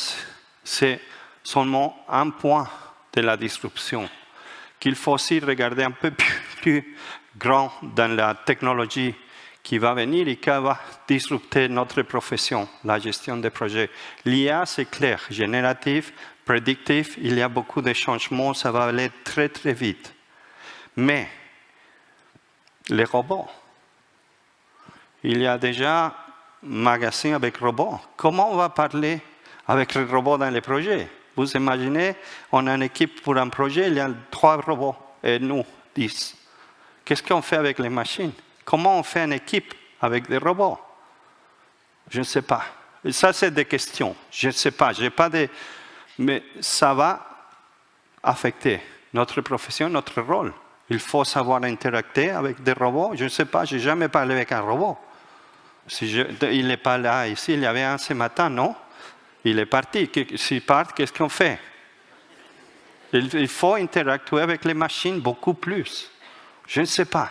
c'est seulement un point de la disruption, qu'il faut aussi regarder un peu plus grand dans la technologie qui va venir et qui va disrupter notre profession, la gestion des projets. L'IA, c'est clair, génératif, prédictif, il y a beaucoup de changements, ça va aller très très vite. Mais les robots, il y a déjà un magasin avec robots. Comment on va parler avec les robots dans les projets? Vous imaginez, on a une équipe pour un projet, il y a 3 robots et nous, 10. Qu'est-ce qu'on fait avec les machines? Comment on fait une équipe avec des robots? Je ne sais pas. Et ça, c'est des questions. Je ne sais pas. J'ai pas de... Mais ça va affecter notre profession, notre rôle. Il faut savoir interagir avec des robots. Je ne sais pas. Je n'ai jamais parlé avec un robot. Il n'est pas là ici. Il y avait un ce matin, non? Il est parti. S'il part, qu'est-ce qu'on fait? Il faut interagir avec les machines beaucoup plus. Je ne sais pas.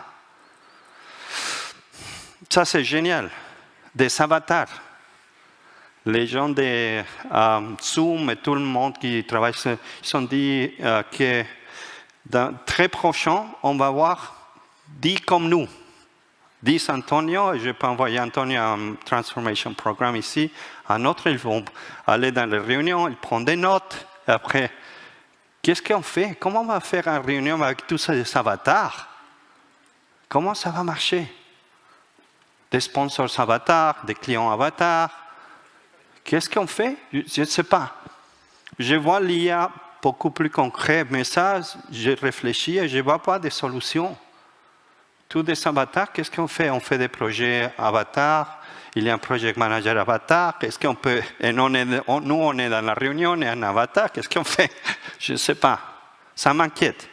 Ça, c'est génial. Des avatars. Les gens de Zoom et tout le monde qui travaille, ils sont dit que très prochain, on va voir 10 comme nous. 10 Antonio, et je peux envoyer Antonio un Transformation Programme ici. Un autre, ils vont aller dans les réunions, ils prennent des notes. Et après, qu'est-ce qu'on fait? Comment on va faire une réunion avec tous ces avatars? Comment ça va marcher? Des sponsors avatars, des clients avatars. Qu'est-ce qu'on fait? Je ne sais pas. Je vois l'IA beaucoup plus concret, mais ça, j'ai réfléchi et je ne vois pas de solution. Tous des avatars, qu'est-ce qu'on fait? On fait des projets avatars, il y a un project manager avatar, qu'est-ce qu'on peut... Et nous, on est dans la réunion, on est un avatar, qu'est-ce qu'on fait? Je ne sais pas. Ça m'inquiète.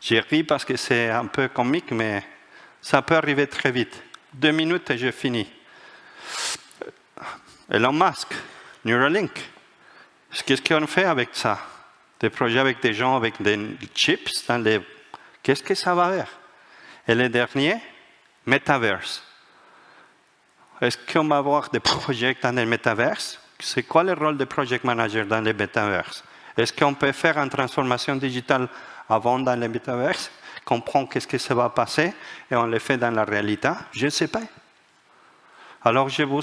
J'ai ri parce que c'est un peu comique, mais ça peut arriver très vite. 2 minutes et j'ai fini. Elon Musk, Neuralink. Qu'est-ce qu'on fait avec ça? Des projets avec des gens avec des chips dans les... Qu'est-ce que ça va faire? Et le dernier, Metaverse. Est-ce qu'on va avoir des projets dans le Metaverse? C'est quoi le rôle des project managers dans le Metaverse? Est-ce qu'on peut faire une transformation digitale avant dans le Metaverse? Comprendre qu'est-ce que ça va passer et on le fait dans la réalité? Je ne sais pas. Alors je vous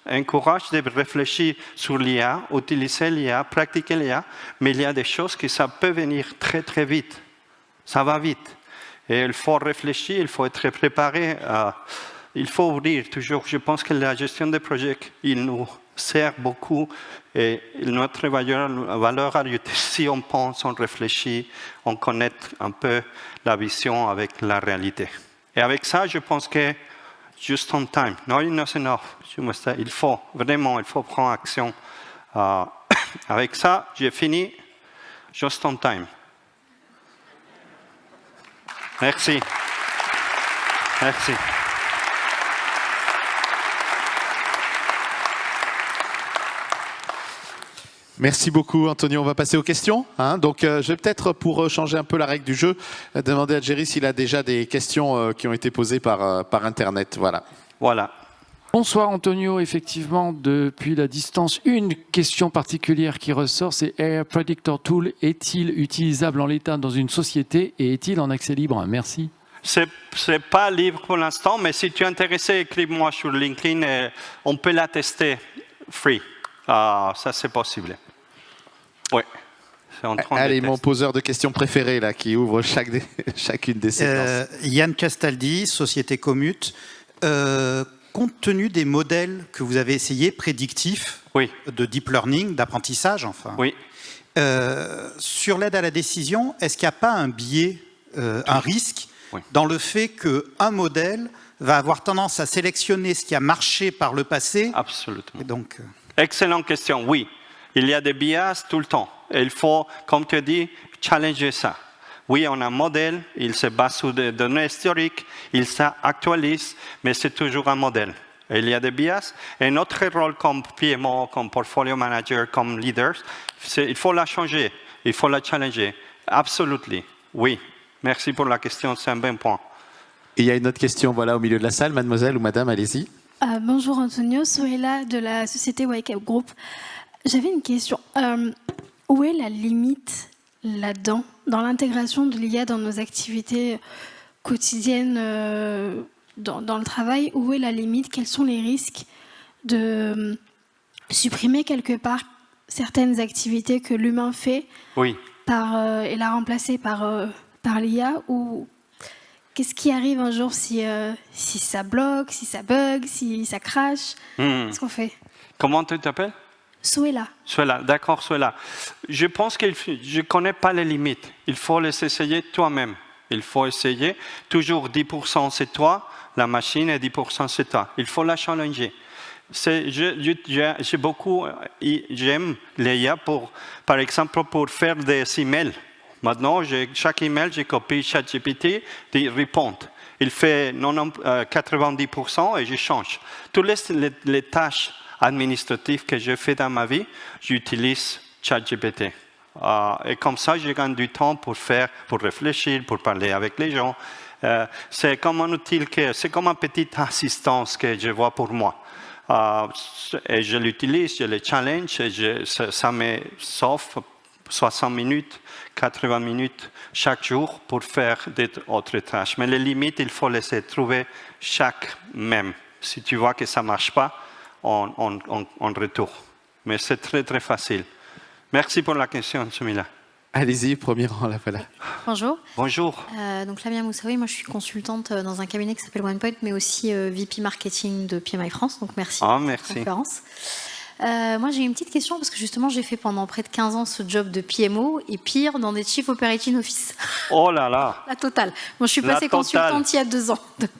encourage de réfléchir sur l'IA, utiliser l'IA, pratiquer l'IA, mais il y a des choses que ça peut venir très très vite. Ça va vite. Et il faut réfléchir, il faut être préparé. Il faut ouvrir toujours. Je pense que la gestion des projets, il nous sert beaucoup. Et notre valeur ajoutée, si on pense, on réfléchit, on connecte un peu la vision avec la réalité. Et avec ça, je pense que just on time, not enough. Il faut vraiment, il faut prendre action. Avec ça, j'ai fini. Just on time. Merci. Merci. Merci beaucoup, Antonio. On va passer aux questions. Donc, je vais peut-être, pour changer un peu la règle du jeu, demander à Jerry s'il a déjà des questions qui ont été posées par Internet. Voilà. Bonsoir Antonio, effectivement, depuis la distance, une question particulière qui ressort, c'est Air Predictor Tool est-il utilisable en l'état dans une société et est-il en accès libre? Merci. C'est pas libre pour l'instant, mais si tu es intéressé, écris-moi sur LinkedIn et on peut la tester free. Ça, c'est possible. Oui. Allez, mon poseur de questions préféré, là, qui ouvre chacune des séquences. Yann Castaldi, Société Commute. Compte tenu des modèles que vous avez essayés, prédictifs, Oui, de deep learning, d'apprentissage, enfin, oui. sur l'aide à la décision, est-ce qu'il n'y a pas un biais, un risque Oui. dans le fait qu'un modèle va avoir tendance à sélectionner ce qui a marché par le passé Absolument. et donc, Excellente question, oui. Il y a des biais tout le temps. Et il faut, comme tu dis, challenger ça. Oui, on a un modèle, il se base sur des données historiques, il s'actualise, mais c'est toujours un modèle. Et il y a des biais. Et notre rôle comme PMO, comme portfolio manager, comme leader, il faut la changer, il faut la challenger. Absolument, oui. Merci pour la question, c'est un bon point. Et il y a une autre question, voilà, au milieu de la salle, mademoiselle ou madame, allez-y. Bonjour Antonio, Sohela de la société Wake Up Group. J'avais une question. Où est la limite là-dedans, dans l'intégration de l'IA dans nos activités quotidiennes dans le travail? Où est la limite? Quels sont les risques de supprimer quelque part certaines activités que l'humain fait Oui. et la remplacer par l'IA? Ou qu'est-ce qui arrive un jour si ça bloque, si ça bug, si ça crache? Qu'est-ce qu'on fait? Comment tu t'appelles? Sohela. Sohela, d'accord, Sohela. Je pense que je ne connais pas les limites. Il faut les essayer toi-même. Il faut essayer. Toujours 10% c'est toi, la machine, et 10% c'est toi. Il faut la challenger. J'aime l'IA par exemple, pour faire des emails. Maintenant, chaque email, je copie ChatGPT, il répond. Il fait 90% et je change. Toutes les tâches administratives que je fais dans ma vie, j'utilise ChatGPT. Et comme ça, je gagne du temps pour réfléchir, pour parler avec les gens. C'est comme un outil, c'est comme une petite assistance que je vois pour moi. Et je l'utilise, je le challenge, et ça me sauve 60 minutes, 80 minutes chaque jour pour faire d'autres tâches. Mais les limites, il faut les trouver chaque même. Si tu vois que ça ne marche pas, on retourne. Mais c'est très, très facile. Merci pour la question, Soumila. Allez-y, premier rang, là, voilà. Bonjour. Bonjour. Donc Lamia Moussaoui, moi je suis consultante dans un cabinet qui s'appelle OnePoint, mais aussi VP Marketing de PMI France. Donc merci pour cette conférence. Moi j'ai une petite question parce que justement j'ai fait pendant près de 15 ans ce job de PMO et pire dans des Chief Operating Office. Oh là là. La totale. Moi je suis passée consultante il y a 2 ans. Donc,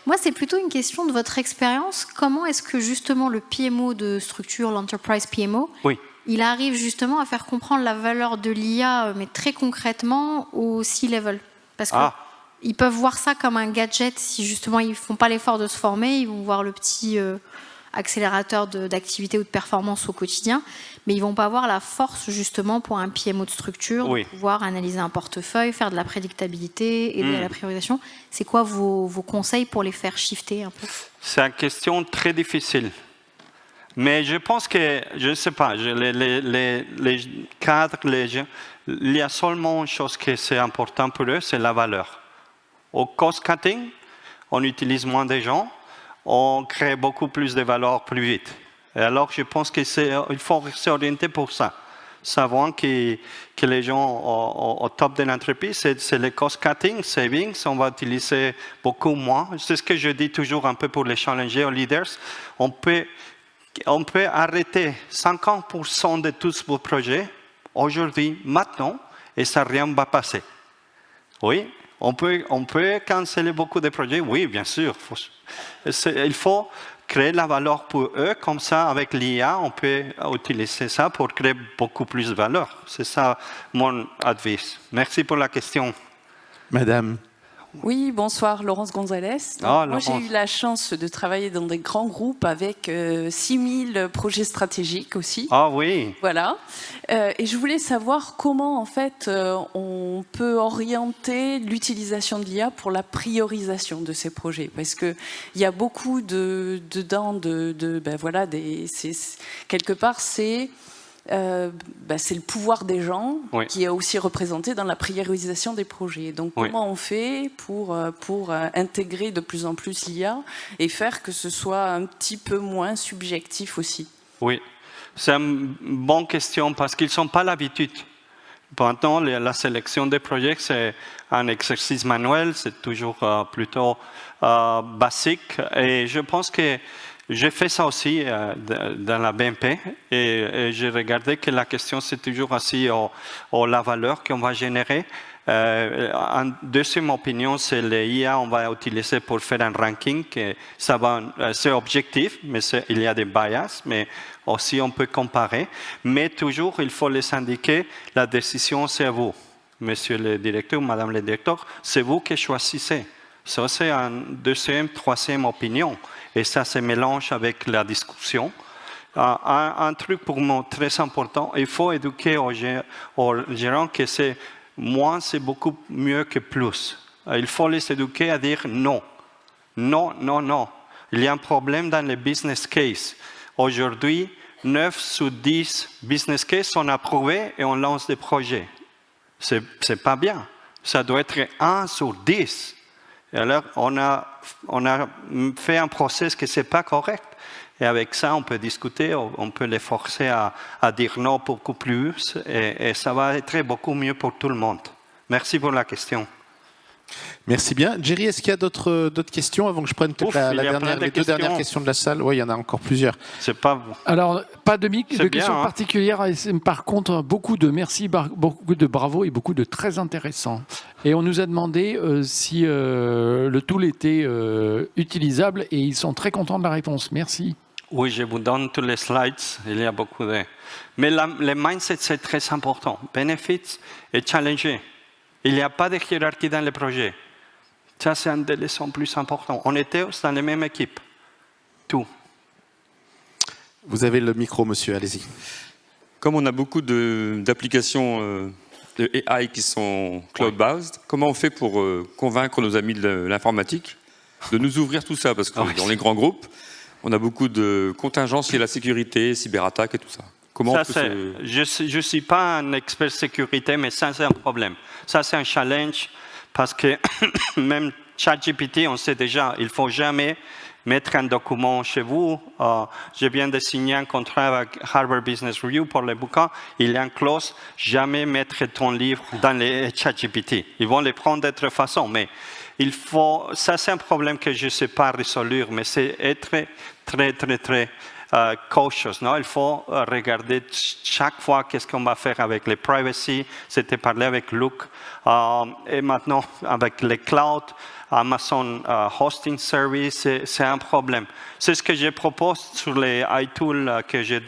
moi c'est plutôt une question de votre expérience. Comment est-ce que justement le PMO de structure, l'Enterprise PMO, oui, il arrive justement à faire comprendre la valeur de l'IA, mais très concrètement au C-level? Parce qu'ils peuvent voir ça comme un gadget. Si justement ils ne font pas l'effort de se former, ils vont voir le petit accélérateur d'activité ou de performance au quotidien, mais ils ne vont pas voir la force justement pour un PMO de structure, de pouvoir analyser un portefeuille, faire de la prédictabilité, aider à la priorisation. C'est quoi vos conseils pour les faire shifter un peu? C'est une question très difficile. Mais je pense que, je ne sais pas, les cadres, il y a seulement une chose qui est importante pour eux, c'est la valeur. Au cost-cutting, on utilise moins de gens, on crée beaucoup plus de valeur plus vite. Et alors, je pense qu'il faut s'orienter pour ça. Savoir que les gens au top de l'entreprise, c'est le cost-cutting, savings, on va utiliser beaucoup moins. C'est ce que je dis toujours un peu pour les challenger aux leaders. On peut arrêter 50% de tous vos projets aujourd'hui, maintenant, et ça rien ne va passer. Oui, on peut canceller beaucoup de projets, oui, bien sûr. Il faut créer la valeur pour eux, comme ça, avec l'IA, on peut utiliser ça pour créer beaucoup plus de valeur. C'est ça mon advice. Merci pour la question. Madame. Oui, bonsoir, Laurence Gonzalez. Moi, j'ai eu la chance de travailler dans des grands groupes avec 6000 projets stratégiques aussi. Ah oui. Voilà. Et je voulais savoir comment, en fait, on peut orienter l'utilisation de l'IA pour la priorisation de ces projets. Parce qu'il y a beaucoup quelque part, c'est le pouvoir des gens qui est aussi représenté dans la priorisation des projets. Donc, comment on fait pour intégrer de plus en plus l'IA et faire que ce soit un petit peu moins subjectif aussi? Oui, c'est une bonne question parce qu'ils ne sont pas l'habitude Maintenant, la sélection des projets, c'est un exercice manuel, c'est toujours plutôt basique. Et je pense que j'ai fait ça aussi dans la BNP. Et j'ai regardé que la question, c'est toujours aussi la valeur qu'on va générer. En deuxième opinion, c'est l'IA, on va utiliser pour faire un ranking. C'est objectif, mais il y a des bias, mais aussi on peut comparer. Mais toujours, il faut les indiquer, la décision, c'est à vous. Monsieur le directeur, madame le directeur, c'est vous qui choisissez. Ça, c'est une deuxième, troisième opinion. Et ça se mélange avec la discussion. Un truc pour moi très important, il faut éduquer aux gérants que c'est moins, c'est beaucoup mieux que plus. Il faut les éduquer à dire non. Non, non, non. Il y a un problème dans les business case. Aujourd'hui, 9 sur 10 business cases sont approuvés et on lance des projets. C'est pas bien. Ça doit être 1 sur 10. Et alors, on a fait un process qui n'est pas correct. Et avec ça, on peut discuter, on peut les forcer à dire non beaucoup plus, et ça va être beaucoup mieux pour tout le monde. Merci pour la question. Merci bien. Jerry, est-ce qu'il y a d'autres questions avant que je prenne les deux dernières questions de la salle? Oui, il y en a encore plusieurs. C'est pas bon. Alors, pas de questions bien, particulières. Par contre, beaucoup de merci, beaucoup de bravo et beaucoup de très intéressants. Et on nous a demandé si le tool était utilisable et ils sont très contents de la réponse. Merci. Oui, je vous donne tous les slides. Il y a beaucoup de... Mais le mindset, c'est très important. Benefits et challenger. Il n'y a pas de hiérarchie dans le projet. Ça, c'est une des leçons plus importantes. On était dans la même équipe. Tout. Vous avez le micro, monsieur, allez-y. Comme on a beaucoup d'applications de AI qui sont cloud-based, comment on fait pour convaincre nos amis de l'informatique de nous ouvrir tout ça? Parce que dans les grands groupes, on a beaucoup de contingences liées à la sécurité, cyberattaques et tout ça. Comment on peut Je ne suis pas un expert sécurité, mais ça, c'est un problème. Ça, c'est un challenge parce que même ChatGPT, on sait déjà, il ne faut jamais mettre un document chez vous. Je viens de signer un contrat avec Harvard Business Review pour les bouquins. Il y a une clause, jamais mettre ton livre dans les ChatGPT. Ils vont les prendre d'autre façon, mais il faut, ça c'est un problème que je ne sais pas résoudre, mais c'est être très cautious. Non? Il faut regarder chaque fois qu'est-ce qu'on va faire avec les privacy. C'était parlé avec Luc. Et maintenant, avec les clouds, Amazon Hosting Service, c'est un problème. C'est ce que je propose sur les iTools que j'ai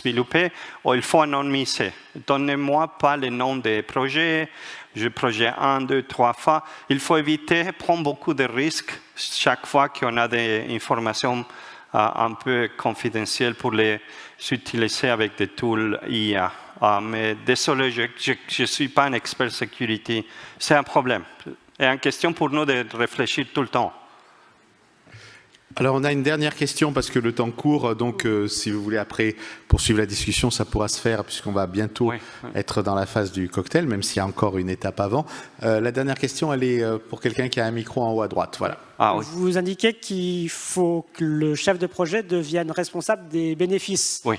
développés. Il faut anonymiser. Donnez-moi pas les noms des projets. Je projet 1, 2, 3 fois. Il faut éviter, prendre beaucoup de risques chaque fois qu'on a des informations un peu confidentielles pour les utiliser avec des tools IA. Mais désolé, je ne suis pas un expert sécurité. C'est un problème. Et une question pour nous de réfléchir tout le temps. Alors, on a une dernière question parce que le temps court. Donc, si vous voulez après poursuivre la discussion, ça pourra se faire puisqu'on va bientôt être dans la phase du cocktail, même s'il y a encore une étape avant. La dernière question, elle est pour quelqu'un qui a un micro en haut à droite. Voilà. Vous indiquez qu'il faut que le chef de projet devienne responsable des bénéfices. Oui.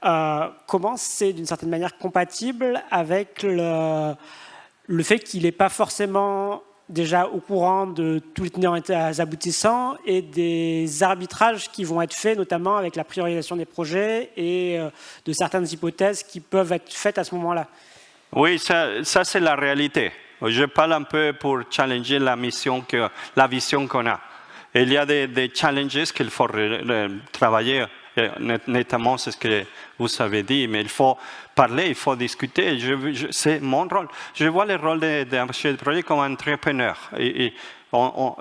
Comment c'est d'une certaine manière compatible avec le fait qu'il n'est pas forcément déjà au courant de tous les tenants et aboutissants et des arbitrages qui vont être faits, notamment avec la priorisation des projets et de certaines hypothèses qui peuvent être faites à ce moment-là? Oui, ça c'est la réalité. Je parle un peu pour challenger la vision qu'on a. Et il y a des challenges qu'il faut travailler. Notamment, c'est ce que vous avez dit, mais il faut parler, il faut discuter. C'est mon rôle. Je vois le rôle d'un chef de projet comme entrepreneur.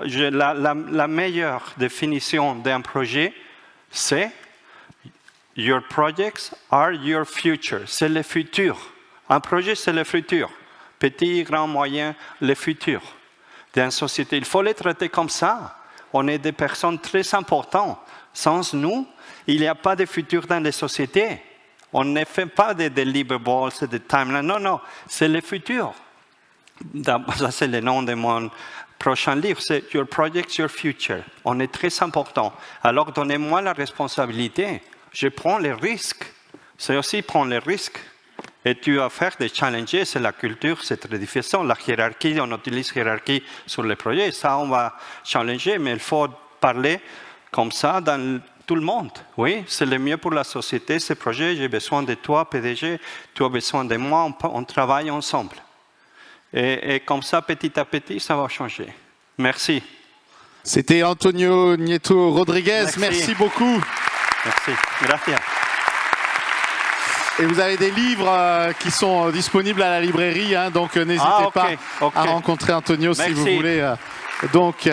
La meilleure définition d'un projet, c'est your projects are your future. C'est le futur. Un projet, c'est le futur. Petit, grand, moyen, le futur d'une société. Il faut les traiter comme ça. On est des personnes très importantes. Sans nous, il n'y a pas de futur dans les sociétés. On ne fait pas des deliverables, des timelines. Non, non, c'est le futur. Ça, c'est le nom de mon prochain livre. C'est Your Project, Your Future. On est très important. Alors, donnez-moi la responsabilité. Je prends les risques. C'est aussi prendre les risques. Et tu vas faire des challenges, c'est la culture, c'est très difficile. La hiérarchie, on utilise hiérarchie sur les projets, ça on va challenger, mais il faut parler comme ça dans tout le monde. Oui, c'est le mieux pour la société, ces projets, j'ai besoin de toi, PDG, tu as besoin de moi, on travaille ensemble. Et comme ça, petit à petit, ça va changer. Merci. C'était Antonio Nieto Rodriguez, merci beaucoup. Merci, gracias. Et vous avez des livres qui sont disponibles à la librairie, hein, donc n'hésitez pas à rencontrer Antonio si vous voulez. Donc,